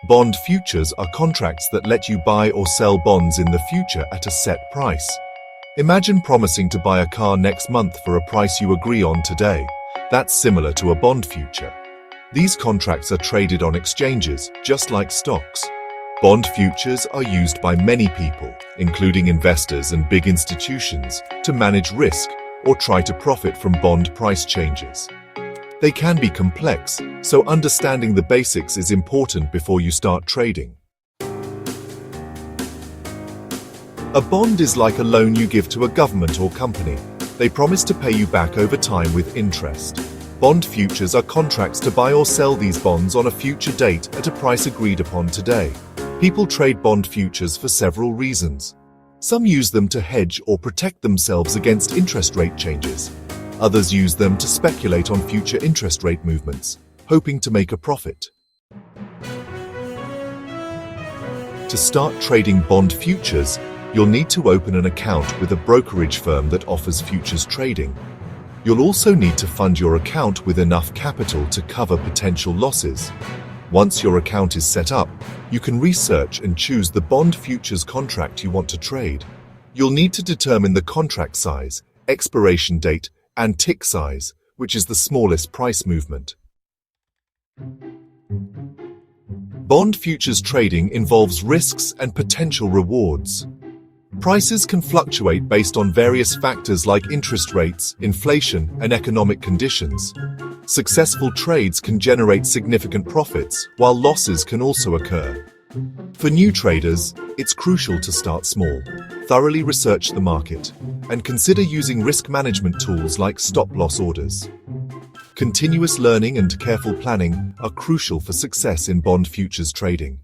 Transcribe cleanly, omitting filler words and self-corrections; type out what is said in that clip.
Bond futures are contracts that let you buy or sell bonds in the future at a set price. Imagine promising to buy a car next month for a price you agree on today. That's similar to a bond future. These contracts are traded on exchanges, just like stocks. Bond futures are used by many people, including investors and big institutions, to manage risk or try to profit from bond price changes. They can be complex, so understanding the basics is important before you start trading. A bond is like a loan you give to a government or company. They promise to pay you back over time with interest. Bond futures are contracts to buy or sell these bonds on a future date at a price agreed upon today. People trade bond futures for several reasons. Some use them to hedge or protect themselves against interest rate changes. Others use them to speculate on future interest rate movements, hoping to make a profit. To start trading bond futures, you'll need to open an account with a brokerage firm that offers futures trading. You'll also need to fund your account with enough capital to cover potential losses. Once your account is set up, you can research and choose the bond futures contract you want to trade. You'll need to determine the contract size, expiration date, and tick size, which is the smallest price movement. Bond futures trading involves risks and potential rewards. Prices can fluctuate based on various factors like interest rates, inflation, and economic conditions. Successful trades can generate significant profits, while losses can also occur. For new traders, it's crucial to start small, thoroughly research the market, and consider using risk management tools like stop-loss orders. Continuous learning and careful planning are crucial for success in bond futures trading.